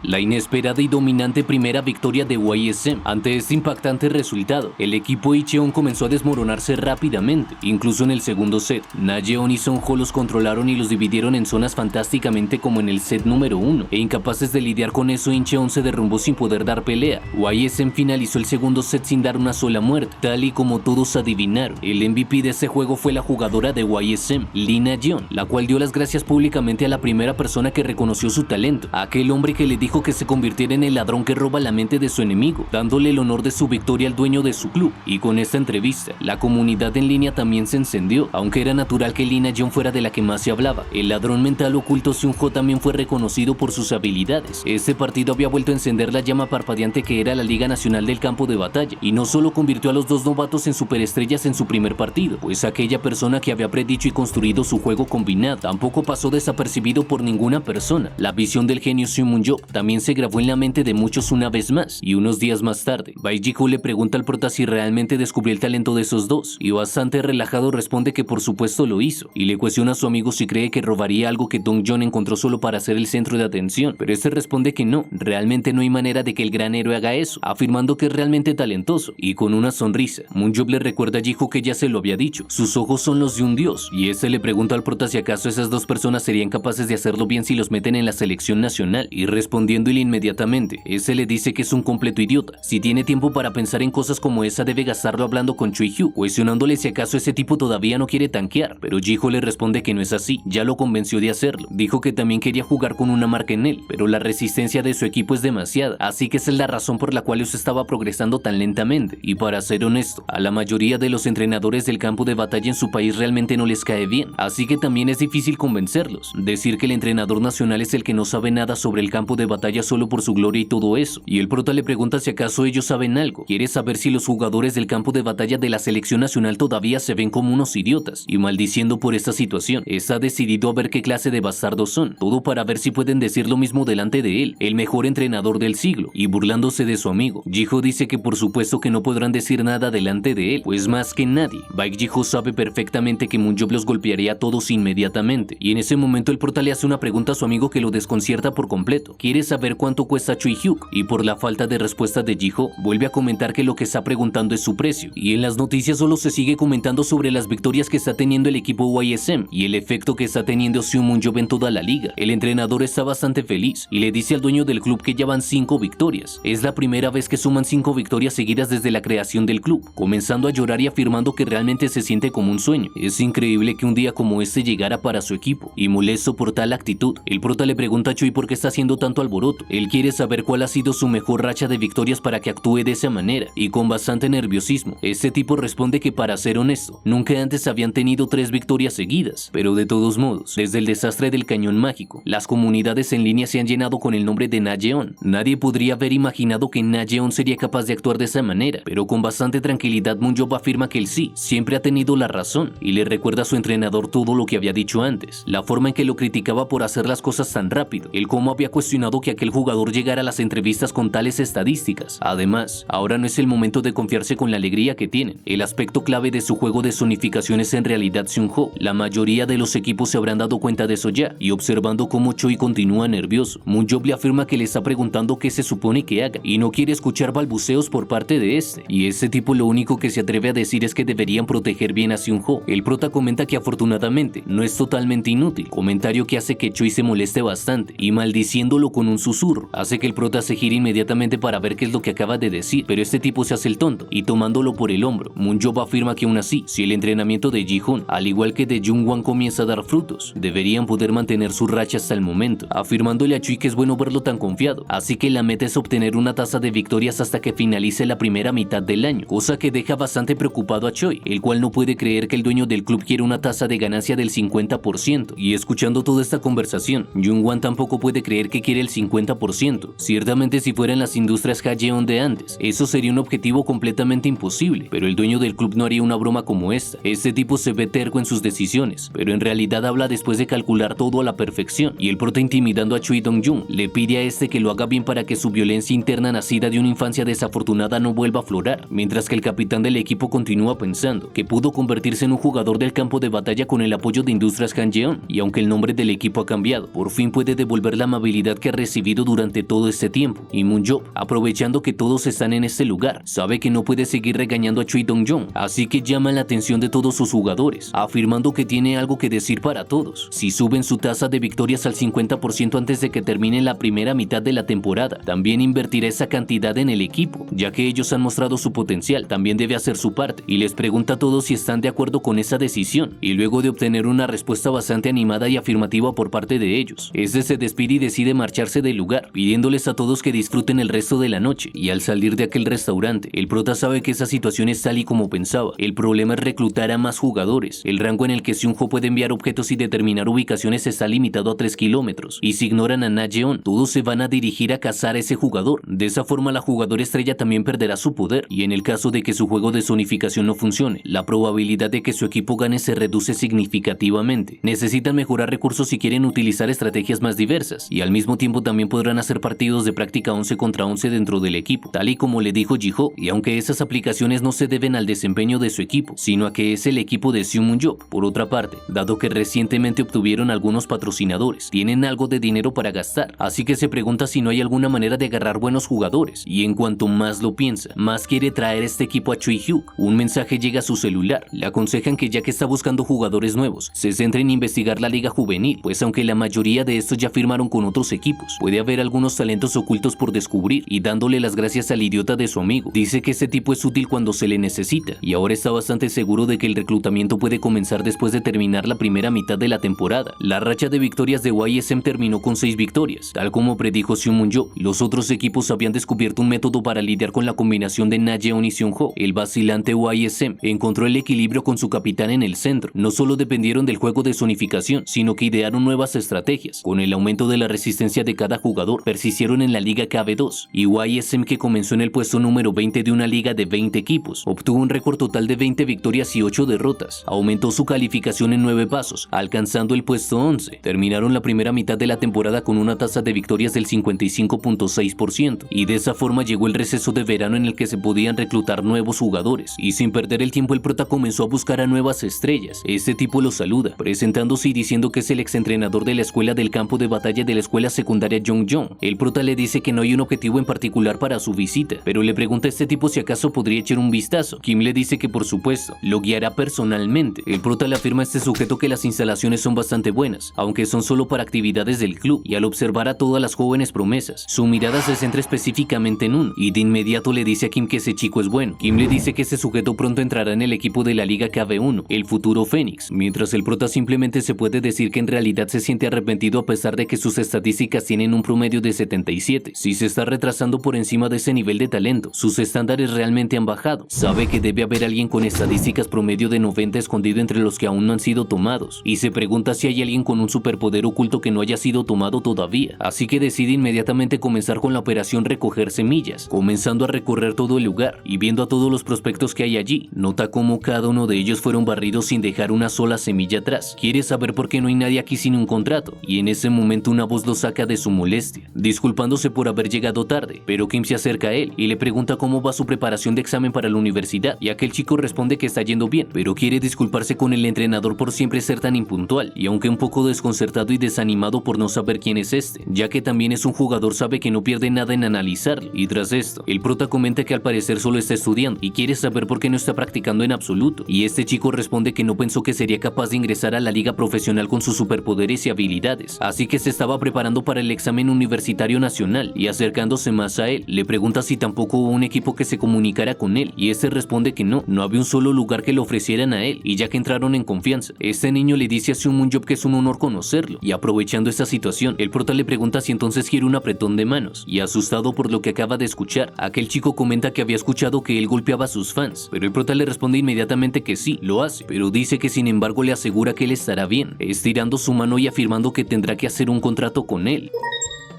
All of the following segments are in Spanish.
La inesperada y dominante primera victoria de YSM. Ante este impactante resultado, el equipo Icheon comenzó a desmoronarse rápidamente. Incluso en el segundo set, Najeon y Songho los controlaron y los dividieron en zonas fantásticamente como en el set número 1, e incapaces de lidiar con eso, Incheon se derrumbó sin poder dar pelea. YSM finalizó el segundo set sin dar una sola muerte, tal y como todos adivinaron. El MVP de este juego fue la jugadora de YSM, Lee Na-yeon, la cual dio las gracias públicamente a la primera persona que reconoció su talento, aquel hombre que le dijo que se convirtiera en el ladrón que roba la mente de su enemigo, dándole el honor de su victoria al dueño de su club. Y con esta entrevista, la comunidad en línea también se encendió, aunque era natural que Lee Na-yeon fuera de la que más se hablaba. El ladrón mental oculto Seung-ho también fue reconocido por sus habilidades. Este partido había vuelto a encender la llama parpadeante que era la Liga Nacional del Campo de Batalla, y no solo convirtió a los dos novatos en superestrellas en su primer partido, pues aquella persona que había predicho y construido su juego combinado tampoco pasó desapercibido por ninguna persona. La visión del genio Seo Moon-yeok también se grabó en la mente de muchos una vez más, y unos días más tarde, Baek Ji-ho le pregunta al prota si realmente descubrió el talento de esos dos, y bastante relajado responde que por supuesto lo hizo, y le cuestiona a su amigo si cree que robaría algo que Dong-yeon encontró solo para ser el centro de atención, pero este responde que no, realmente no hay manera de que el gran héroe haga eso, afirmando que es realmente talentoso. Y con una sonrisa, Moon-yeok le recuerda a Ji-ho que ya se lo había dicho, sus ojos son los de un dios, y este le pregunta al prota si acaso esas dos personas serían capaces de hacerlo bien si los meten en la selección nacional, y respondiéndole inmediatamente, ese le dice que es un completo idiota. Si tiene tiempo para pensar en cosas como esa, debe gastarlo hablando con Choi-hyu, cuestionándole si acaso ese tipo todavía no quiere tanquear, pero Ji-ho le responde que no es así, ya lo convenció de hacerlo. Dijo que también quería jugar con una marca en él, pero la resistencia de su equipo es demasiada, así que esa es la razón por la cual eso estaba progresando tan lentamente. Y para ser honesto, a la mayoría de los entrenadores del campo de batalla en su país realmente no les cae bien, así que también es difícil convencerlos. Decir que el entrenador nacional es el que no sabe nada sobre el campo de batalla solo por su gloria y todo eso. Y el prota le pregunta si acaso ellos saben algo. Quiere saber si los jugadores del campo de batalla de la selección nacional todavía se ven como unos idiotas, y maldiciendo por esta situación, está decidido a ver qué clase de bastardos son, todo para ver si pueden decir lo mismo delante de él, el mejor entrenador del siglo, y burlándose de su amigo. Ji-ho dice que por supuesto que no podrán decir nada delante de él, pues más que nadie, Baek Ji-ho sabe perfectamente que Moon-yeok los golpearía a todos inmediatamente, y en ese momento el prota le hace una pregunta a su amigo que lo desconcierta por completo. Quiere saber cuánto cuesta Choi-hyuk, y por la falta de respuesta de Ji-ho, vuelve a comentar que lo que está preguntando es su precio, y en las noticias solo se sigue comentando sobre las victorias que está teniendo el equipo YSM, y el efecto que está teniendo Seo Moon-yeok en toda la liga. El entrenador está bastante feliz, y le dice al dueño del club que ya van 5 victorias. Es la primera vez que suman 5 victorias seguidas desde la creación del club, comenzando a llorar y afirmando que realmente se siente como un sueño. Es increíble que un día como este llegara para su equipo, y molesto por tal actitud, el prota le pregunta a Choi por qué está haciendo tanto alboroto. Él quiere saber cuál ha sido su mejor racha de victorias para que actúe de esa manera, y con bastante nerviosismo, este tipo responde que para ser honesto, nunca antes habían tenido 3 victorias seguidas, pero de todos modos, desde el desastre del cañón mágico, las comunidades en línea se han llenado con el nombre de Na-yeon. Nadie podría haber imaginado que Na-yeon sería capaz de actuar de esa manera, pero con bastante tranquilidad Moon-yeok afirma que él sí, siempre ha tenido la razón, y le recuerda a su entrenador todo lo que había dicho antes, la forma en que lo criticaba por hacer las cosas tan rápido, el cómo había cuestionado que aquel jugador llegara a las entrevistas con tales estadísticas. Además, ahora no es el momento de confiarse con la alegría que tienen. El aspecto clave de su juego de zonificación es en realidad Seung-ho. La mayoría de los equipos se habrán dado cuenta de eso ya, y observando cómo Choi continúa nervioso, Moon-yeok le afirma que le está preguntando qué se supone que haga, y no quiere escuchar balbuceos por parte de este, y este tipo lo único que se atreve a decir es que deberían proteger bien a Seung-ho. El prota comenta que afortunadamente no es totalmente inútil, comentario que hace que Choi se moleste bastante, y maldiciéndolo con un susurro, hace que el prota se gire inmediatamente para ver qué es lo que acaba de decir, pero este tipo se hace el tonto, y tomándolo por el hombro, Moon-yeok afirma que aún así, si el entrenamiento de Ji-hoon, al igual que de Jung-wan, comienza a dar frutos, deberían poder mantener su racha hasta el momento, afirmándole a Choi que es bueno verlo tan confiado, así que la meta es obtener una tasa de victorias hasta que finalice la primera mitad del año, cosa que deja bastante preocupado a Choi, el cual no puede creer que el dueño del club quiere una tasa de ganancia del 50%, y escuchando toda esta conversación, Jung-wan tampoco puede creer que quiere el 50%. Ciertamente si fueran las industrias Hajeon de antes, eso sería un objetivo completamente imposible, pero el dueño del club no haría una broma como esta. Este tipo se ve terco en sus decisiones, pero en realidad habla después de calcular todo a la perfección, y el prota intimidando a Choi Dong-jung le pide a este que lo haga bien para que su violencia interna nacida de una infancia desafortunada no vuelva a aflorar, mientras que el capitán del equipo continúa pensando que pudo convertirse en un jugador del campo de batalla con el apoyo de Industrias Hajeon, y aunque el nombre del equipo ha cambiado, por fin puede devolver la amabilidad que ha recibido recibido durante todo este tiempo. Y Moon-Job, aprovechando que todos están en este lugar, sabe que no puede seguir regañando a Choi Dong-jong, así que llama la atención de todos sus jugadores, afirmando que tiene algo que decir para todos. Si suben su tasa de victorias al 50% antes de que termine la primera mitad de la temporada, también invertirá esa cantidad en el equipo, ya que ellos han mostrado su potencial, también debe hacer su parte, y les pregunta a todos si están de acuerdo con esa decisión, y luego de obtener una respuesta bastante animada y afirmativa por parte de ellos, este se despide y decide marcharse del lugar, pidiéndoles a todos que disfruten el resto de la noche. Y al salir de aquel restaurante, el prota sabe que esa situación es tal y como pensaba. El problema es reclutar a más jugadores. El rango en el que Seung-ho puede enviar objetos y determinar ubicaciones está limitado a 3 kilómetros, y si ignoran a Na-jeon, todos se van a dirigir a cazar a ese jugador. De esa forma la jugadora estrella también perderá su poder, y en el caso de que su juego de zonificación no funcione, la probabilidad de que su equipo gane se reduce significativamente. Necesitan mejorar recursos si quieren utilizar estrategias más diversas, y al mismo tiempo también podrán hacer partidos de práctica 11 contra 11 dentro del equipo, tal y como le dijo Ji-ho, y aunque esas aplicaciones no se deben al desempeño de su equipo, sino a que es el equipo de Seo Moon-job. Por otra parte, dado que recientemente obtuvieron algunos patrocinadores, tienen algo de dinero para gastar, así que se pregunta si no hay alguna manera de agarrar buenos jugadores, y en cuanto más lo piensa, más quiere traer este equipo a Choi-hyuk. Un mensaje llega a su celular, le aconsejan que ya que está buscando jugadores nuevos, se centre en investigar la liga juvenil, pues aunque la mayoría de estos ya firmaron con otros equipos, puede haber algunos talentos ocultos por descubrir, y dándole las gracias al idiota de su amigo, dice que este tipo es útil cuando se le necesita, y ahora está bastante seguro de que el reclutamiento puede comenzar después de terminar la primera mitad de la temporada. La racha de victorias de YSM terminó con 6 victorias, tal como predijo Seo Moon-job. Los otros equipos habían descubierto un método para lidiar con la combinación de Na-jeon y Seung-ho. El vacilante YSM encontró el equilibrio con su capitán en el centro. No solo dependieron del juego de zonificación, sino que idearon nuevas estrategias. Con el aumento de la resistencia de cada jugador, persistieron en la liga KB2, y YSM, que comenzó en el puesto número 20 de una liga de 20 equipos, obtuvo un récord total de 20 victorias y 8 derrotas. Aumentó su calificación en 9 pasos, alcanzando el puesto 11. Terminaron la primera mitad de la temporada con una tasa de victorias del 55.6%, y de esa forma llegó el receso de verano en el que se podían reclutar nuevos jugadores, y sin perder el tiempo el prota comenzó a buscar a nuevas estrellas. Este tipo lo saluda, presentándose y diciendo que es el exentrenador de la escuela del campo de batalla de la escuela secundaria Jong-jong. El prota le dice que no hay un objetivo en particular para su visita, pero le pregunta a este tipo si acaso podría echar un vistazo. Kim le dice que por supuesto, lo guiará personalmente. El prota le afirma a este sujeto que las instalaciones son bastante buenas, aunque son solo para actividades del club, y al observar a todas las jóvenes promesas, su mirada se centra específicamente en uno, y de inmediato le dice a Kim que ese chico es bueno. Kim le dice que ese sujeto pronto entrará en el equipo de la Liga KB1, el futuro Fénix, mientras el prota simplemente se puede decir que en realidad se siente arrepentido a pesar de que sus estadísticas tienen un promedio de 77. Si se está retrasando por encima de ese nivel de talento, sus estándares realmente han bajado. Sabe que debe haber alguien con estadísticas promedio de 90 escondido entre los que aún no han sido tomados, y se pregunta si hay alguien con un superpoder oculto que no haya sido tomado todavía, así que decide inmediatamente comenzar con la operación recoger semillas, comenzando a recorrer todo el lugar y viendo a todos los prospectos que hay allí. Nota cómo cada uno de ellos fueron barridos sin dejar una sola semilla atrás. Quiere saber por qué no hay nadie aquí sin un contrato, y en ese momento una voz lo saca de su molestia, disculpándose por haber llegado tarde, pero Kim se acerca a él y le pregunta cómo va su preparación de examen para la universidad, y aquel chico responde que está yendo bien, pero quiere disculparse con el entrenador por siempre ser tan impuntual, y aunque un poco desconcertado y desanimado por no saber quién es este, ya que también es un jugador, sabe que no pierde nada en analizarlo. Y tras esto, el prota comenta que al parecer solo está estudiando y quiere saber por qué no está practicando en absoluto, y este chico responde que no pensó que sería capaz de ingresar a la liga profesional con sus superpoderes y habilidades, así que se estaba preparando para el examen universitario nacional, y acercándose más a él, le pregunta si tampoco hubo un equipo que se comunicara con él, y este responde que no había un solo lugar que le ofrecieran a él, y ya que entraron en confianza, este niño le dice a Seo Moon-job que es un honor conocerlo, y aprovechando esta situación, el prota le pregunta si entonces quiere un apretón de manos, y asustado por lo que acaba de escuchar, aquel chico comenta que había escuchado que él golpeaba a sus fans, pero el prota le responde inmediatamente que sí, lo hace, pero dice que sin embargo le asegura que él estará bien, estirando su mano y afirmando que tendrá que hacer un contrato con él.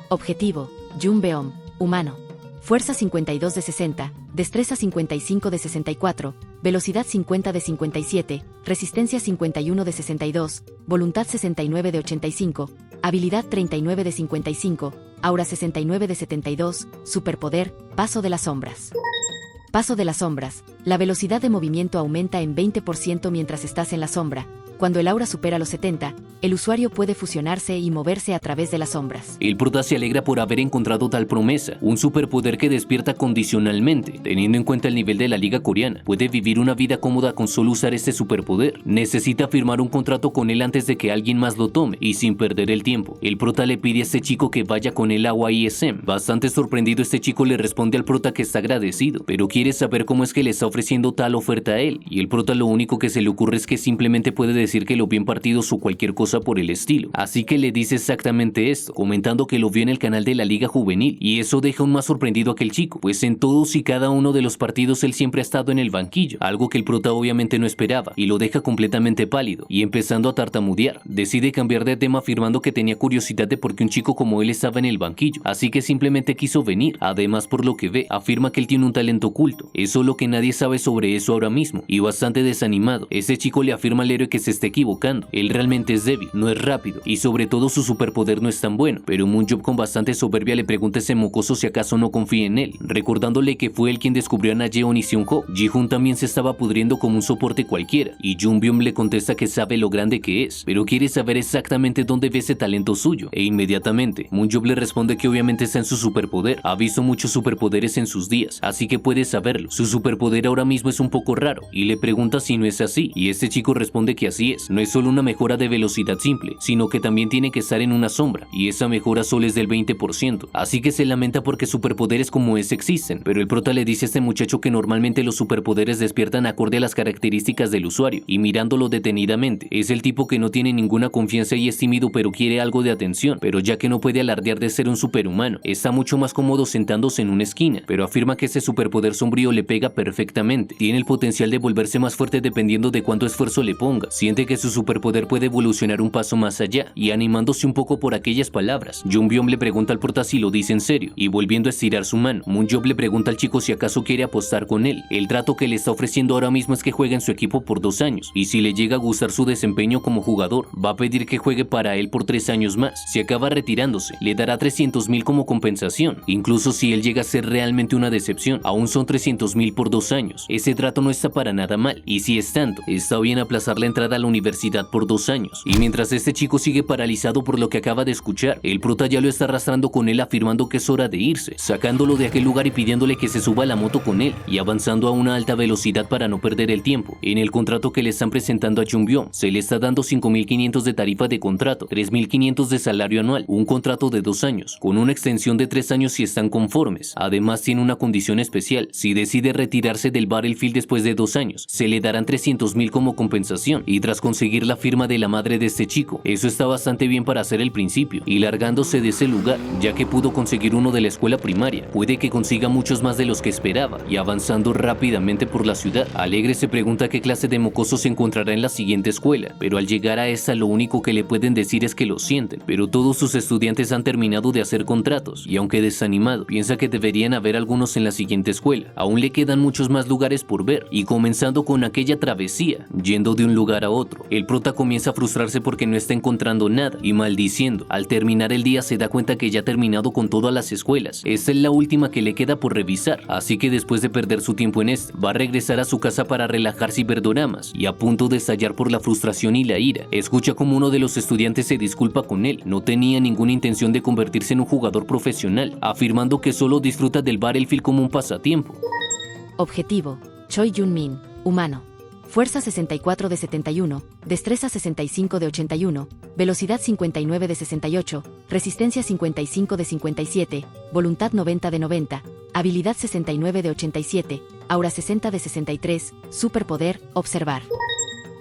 Objetivo: Jun Beom, humano. Fuerza 52 de 60, destreza 55 de 64, velocidad 50 de 57, resistencia 51 de 62, voluntad 69 de 85, habilidad 39 de 55, aura 69 de 72, superpoder, paso de las sombras. Paso de las sombras. La velocidad de movimiento aumenta en 20% mientras estás en la sombra. Cuando el aura supera los 70, el usuario puede fusionarse y moverse a través de las sombras. El prota se alegra por haber encontrado tal promesa, un superpoder que despierta condicionalmente. Teniendo en cuenta el nivel de la liga coreana, puede vivir una vida cómoda con solo usar este superpoder. Necesita firmar un contrato con él antes de que alguien más lo tome, y sin perder el tiempo, el prota le pide a este chico que vaya con él a YSM. Bastante sorprendido, este chico le responde al prota que está agradecido, pero quiere saber cómo es que le está ofreciendo tal oferta a él, y el prota lo único que se le ocurre es que simplemente puede decir que lo vio en partidos o cualquier cosa por el estilo. Así que le dice exactamente esto, comentando que lo vio en el canal de la liga juvenil, y eso deja aún más sorprendido a aquel chico, pues en todos y cada uno de los partidos él siempre ha estado en el banquillo, algo que el prota obviamente no esperaba, y lo deja completamente pálido, y empezando a tartamudear. Decide cambiar de tema afirmando que tenía curiosidad de por qué un chico como él estaba en el banquillo, así que simplemente quiso venir. Además, por lo que ve, afirma que él tiene un talento oculto, eso lo que nadie sabe sobre eso ahora mismo, y bastante desanimado, ese chico le afirma al héroe que se está equivocando, él realmente es débil, no es rápido, y sobre todo su superpoder no es tan bueno, pero Moonjob con bastante soberbia le pregunta a ese mocoso si acaso no confía en él, recordándole que fue él quien descubrió a Nayeon y Seungho. Ji-hoon también se estaba pudriendo como un soporte cualquiera, y Jungbyum le contesta que sabe lo grande que es, pero quiere saber exactamente dónde ve ese talento suyo, e inmediatamente Moonjob le responde que obviamente está en su superpoder, ha visto muchos superpoderes en sus días, así que puede saberlo, su superpoder ahora mismo es un poco raro, y le pregunta si no es así, y este chico responde que así es, no es solo una mejora de velocidad simple, sino que también tiene que estar en una sombra, y esa mejora solo es del 20%, así que se lamenta porque superpoderes como ese existen, pero el prota le dice a este muchacho que normalmente los superpoderes despiertan acorde a las características del usuario, y mirándolo detenidamente, es el tipo que no tiene ninguna confianza y es tímido pero quiere algo de atención, pero ya que no puede alardear de ser un superhumano, está mucho más cómodo sentándose en una esquina, pero afirma que ese superpoder sombrío le pega perfectamente, tiene el potencial de volverse más fuerte dependiendo de cuánto esfuerzo le ponga, siente que su superpoder puede evolucionar un paso más allá, y animándose un poco por aquellas palabras, Jungbyum le pregunta al prota si lo dice en serio, y volviendo a estirar su mano, Moonjob le pregunta al chico si acaso quiere apostar con él, el trato que le está ofreciendo ahora mismo es que juegue en su equipo por 2 años, y si le llega a gustar su desempeño como jugador, va a pedir que juegue para él por 3 años más, si acaba retirándose, le dará 300.000 como compensación, incluso si él llega a ser realmente una decepción, aún son 300.000 por 2 años, ese trato no está para nada mal, y si es tanto, está bien aplazar la entrada a la universidad por 2 años, y mientras este chico sigue paralizado por lo que acaba de escuchar, el prota ya lo está arrastrando con él afirmando que es hora de irse, sacándolo de aquel lugar y pidiéndole que se suba a la moto con él, y avanzando a una alta velocidad para no perder el tiempo. En el contrato que le están presentando a Jungbyum, se le está dando 5.500 de tarifa de contrato, 3.500 de salario anual, un contrato de 2 años, con una extensión de 3 años si están conformes. Además tiene una condición especial, si decide retirarse del Battlefield después de 2 años, se le darán 300.000 como compensación, y tras conseguir la firma de la madre de este chico, eso está bastante bien para hacer el principio, y largándose de ese lugar, ya que pudo conseguir uno de la escuela primaria, puede que consiga muchos más de los que esperaba, y avanzando rápidamente por la ciudad, alegre se pregunta qué clase de mocoso se encontrará en la siguiente escuela, pero al llegar a esta lo único que le pueden decir es que lo sienten, pero todos sus estudiantes han terminado de hacer contratos, y aunque desanimado, piensa que deberían haber algunos en la siguiente escuela, aún le quedan muchos más lugares por ver, y comenzando con aquella travesía, yendo de un lugar a otro, el prota comienza a frustrarse porque no está encontrando nada, y maldiciendo, al terminar el día se da cuenta que ya ha terminado con todas las escuelas, esta es la última que le queda por revisar, así que después de perder su tiempo en este, va a regresar a su casa para relajarse y ver doramas, y a punto de estallar por la frustración y la ira, escucha como uno de los estudiantes se disculpa con él, no tenía ninguna intención de convertirse en un jugador profesional, afirmando que solo disfruta del Battlefield como un pasatiempo. Objetivo: Choi Jun-min, humano. Fuerza 64 de 71, Destreza 65 de 81, Velocidad 59 de 68, Resistencia 55 de 57, Voluntad 90 de 90, Habilidad 69 de 87, Aura 60 de 63, Superpoder: Observar.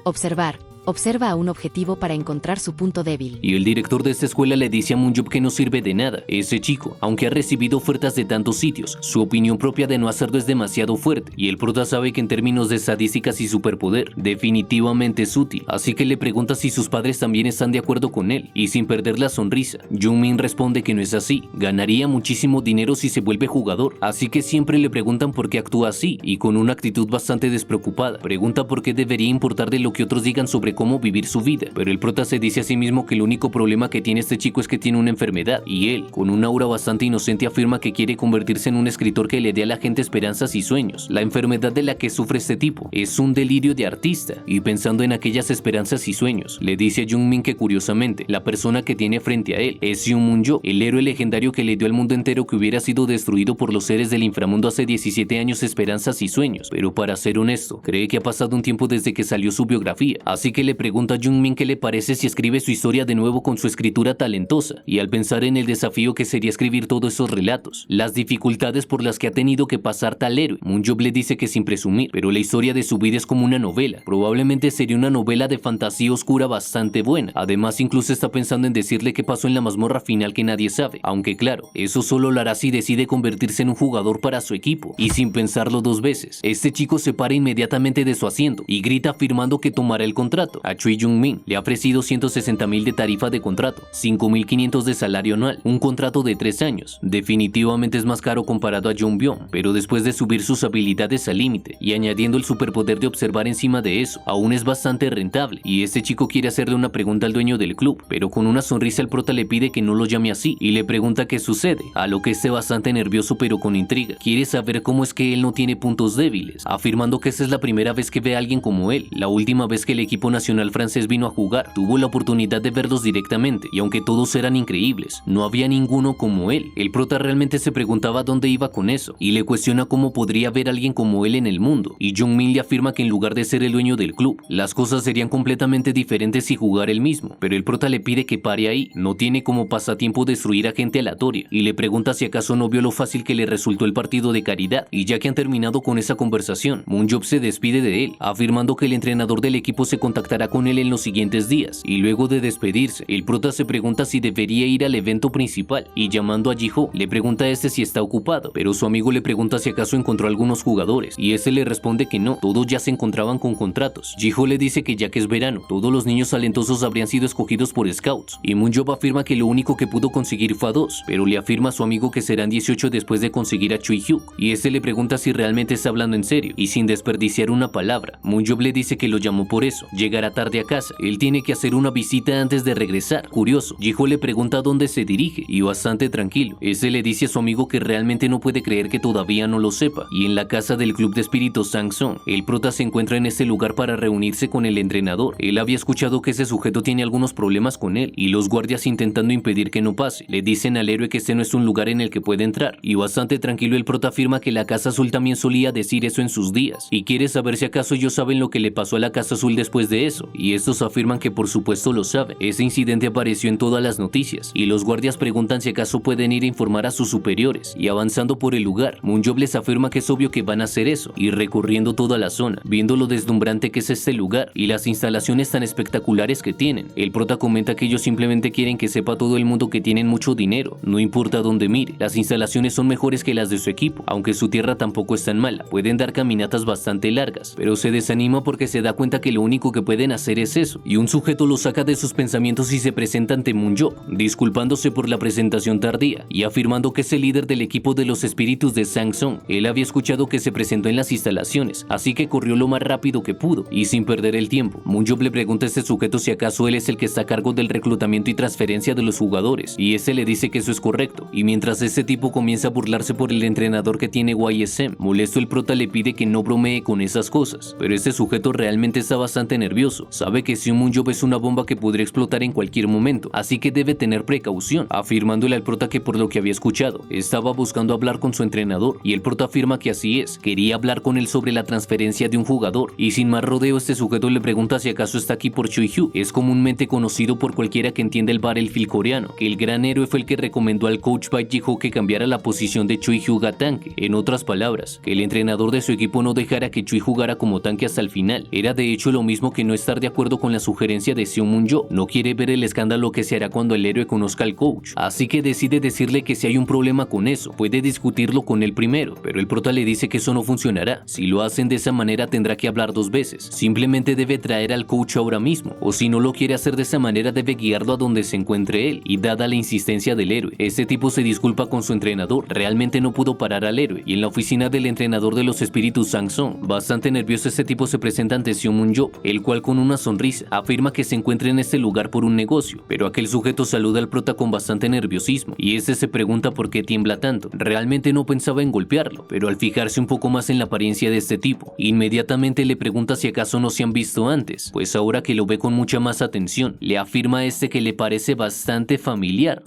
Observar. Observa a un objetivo para encontrar su punto débil. Y el director de esta escuela le dice a Moonjob que no sirve de nada. Ese chico, aunque ha recibido ofertas de tantos sitios, su opinión propia de no hacerlo es demasiado fuerte, y el prota sabe que en términos de estadísticas y superpoder, definitivamente es útil, así que le pregunta si sus padres también están de acuerdo con él, y sin perder la sonrisa, Jungmin responde que no es así, ganaría muchísimo dinero si se vuelve jugador, así que siempre le preguntan por qué actúa así, y con una actitud bastante despreocupada, pregunta por qué debería importar de lo que otros digan sobre cómo vivir su vida, pero el prota se dice a sí mismo que el único problema que tiene este chico es que tiene una enfermedad, y él, con un aura bastante inocente, afirma que quiere convertirse en un escritor que le dé a la gente esperanzas y sueños. La enfermedad de la que sufre este tipo es un delirio de artista, y pensando en aquellas esperanzas y sueños, le dice a Jungmin que curiosamente, la persona que tiene frente a él es Seung Moon-jo, el héroe legendario que le dio al mundo entero que hubiera sido destruido por los seres del inframundo hace 17 años esperanzas y sueños, pero para ser honesto, cree que ha pasado un tiempo desde que salió su biografía, así que le pregunta a Jungmin qué le parece si escribe su historia de nuevo con su escritura talentosa, y al pensar en el desafío que sería escribir todos esos relatos, las dificultades por las que ha tenido que pasar tal héroe, Moon-jo le dice que sin presumir, pero la historia de su vida es como una novela, probablemente sería una novela de fantasía oscura bastante buena, además incluso está pensando en decirle qué pasó en la mazmorra final que nadie sabe, aunque claro, eso solo lo hará si decide convertirse en un jugador para su equipo, y sin pensarlo dos veces, este chico se para inmediatamente de su asiento y grita afirmando que tomará el contrato. A Choi Jung-min le ha ofrecido 160.000 de tarifa de contrato, 5.500 de salario anual, un contrato de 3 años. Definitivamente es más caro comparado a Jung Byung, pero después de subir sus habilidades al límite y añadiendo el superpoder de observar encima de eso, aún es bastante rentable, y este chico quiere hacerle una pregunta al dueño del club, pero con una sonrisa el prota le pide que no lo llame así y le pregunta qué sucede, a lo que esté bastante nervioso pero con intriga. Quiere saber cómo es que él no tiene puntos débiles, afirmando que esa es la primera vez que ve a alguien como él. La última vez que el equipo nacional francés vino a jugar, tuvo la oportunidad de verlos directamente, y aunque todos eran increíbles, no había ninguno como él. El prota realmente se preguntaba dónde iba con eso, y le cuestiona cómo podría haber alguien como él en el mundo, y Jungmin le afirma que en lugar de ser el dueño del club, las cosas serían completamente diferentes si jugara él mismo, pero el prota le pide que pare ahí, no tiene como pasatiempo destruir a gente aleatoria, y le pregunta si acaso no vio lo fácil que le resultó el partido de caridad, y ya que han terminado con esa conversación, Moon-jo se despide de él, afirmando que el entrenador del equipo se contactará con él en los siguientes días, y luego de despedirse, el prota se pregunta si debería ir al evento principal, y llamando a Ji-ho, le pregunta a este si está ocupado, pero su amigo le pregunta si acaso encontró algunos jugadores, y este le responde que no, todos ya se encontraban con contratos. Ji-ho le dice que ya que es verano, todos los niños talentosos habrían sido escogidos por scouts, y Moon-jo afirma que lo único que pudo conseguir fue a 2, pero le afirma a su amigo que serán 18 después de conseguir a Choi-hyuk, y este le pregunta si realmente está hablando en serio, y sin desperdiciar una palabra, Moon-jo le dice que lo llamó por eso, llegará tarde a casa, él tiene que hacer una visita antes de regresar. Curioso, Ji-ho le pregunta a dónde se dirige, y bastante tranquilo, este le dice a su amigo que realmente no puede creer que todavía no lo sepa, y en la casa del club de espíritus Sang-sung, el prota se encuentra en este lugar para reunirse con el entrenador. Él había escuchado que ese sujeto tiene algunos problemas con él, y los guardias intentando impedir que no pase, le dicen al héroe que este no es un lugar en el que puede entrar, y bastante tranquilo el prota afirma que la Casa Azul también solía decir eso en sus días, y quiere saber si acaso ellos saben lo que le pasó a la Casa Azul después de eso, y estos afirman que por supuesto lo saben. Ese incidente apareció en todas las noticias, y los guardias preguntan si acaso pueden ir a informar a sus superiores, y avanzando por el lugar, Moon-jo les afirma que es obvio que van a hacer eso, y recorriendo toda la zona, viendo lo deslumbrante que es este lugar, y las instalaciones tan espectaculares que tienen, el prota comenta que ellos simplemente quieren que sepa todo el mundo que tienen mucho dinero, no importa dónde mire, las instalaciones son mejores que las de su equipo, aunque su tierra tampoco es tan mala, pueden dar caminatas bastante largas, pero se desanima porque se da cuenta que lo único que pueden hacer es eso, y un sujeto lo saca de sus pensamientos y se presenta ante Moon-jo, disculpándose por la presentación tardía, y afirmando que es el líder del equipo de los espíritus de Sang-sung. Él había escuchado que se presentó en las instalaciones, así que corrió lo más rápido que pudo, y sin perder el tiempo, Moon-jo le pregunta a este sujeto si acaso él es el que está a cargo del reclutamiento y transferencia de los jugadores, y este le dice que eso es correcto, y mientras este tipo comienza a burlarse por el entrenador que tiene YSM, molesto el prota le pide que no bromee con esas cosas, pero este sujeto realmente está bastante nervioso, sabe que si un Moon-jo es una bomba que podría explotar en cualquier momento, así que debe tener precaución, afirmándole al prota que por lo que había escuchado, estaba buscando hablar con su entrenador, y el prota afirma que así es, quería hablar con él sobre la transferencia de un jugador, y sin más rodeo este sujeto le pregunta si acaso está aquí por Choi-hyuk. Es comúnmente conocido por cualquiera que entienda el battlefield coreano, que el gran héroe fue el que recomendó al coach Baek Ji-ho que cambiara la posición de Choi-hyuk a tanque, en otras palabras, que el entrenador de su equipo no dejara que Choi jugara como tanque hasta el final. Era de hecho lo mismo que no estar de acuerdo con la sugerencia de Seung Moon-jo, no quiere ver el escándalo que se hará cuando el héroe conozca al coach, así que decide decirle que si hay un problema con eso, puede discutirlo con él primero, pero el prota le dice que eso no funcionará, si lo hacen de esa manera tendrá que hablar 2 veces, simplemente debe traer al coach ahora mismo, o si no lo quiere hacer de esa manera debe guiarlo a donde se encuentre él, y dada la insistencia del héroe, este tipo se disculpa con su entrenador, realmente no pudo parar al héroe, y en la oficina del entrenador de los espíritus Sang-sung, bastante nervioso este tipo se presenta ante Seung Moon-jo, el cual casual con una sonrisa, afirma que se encuentra en este lugar por un negocio, pero aquel sujeto saluda al prota con bastante nerviosismo y este se pregunta por qué tiembla tanto. Realmente no pensaba en golpearlo, pero al fijarse un poco más en la apariencia de este tipo, inmediatamente le pregunta si acaso no se han visto antes, pues ahora que lo ve con mucha más atención, le afirma a este que le parece bastante familiar.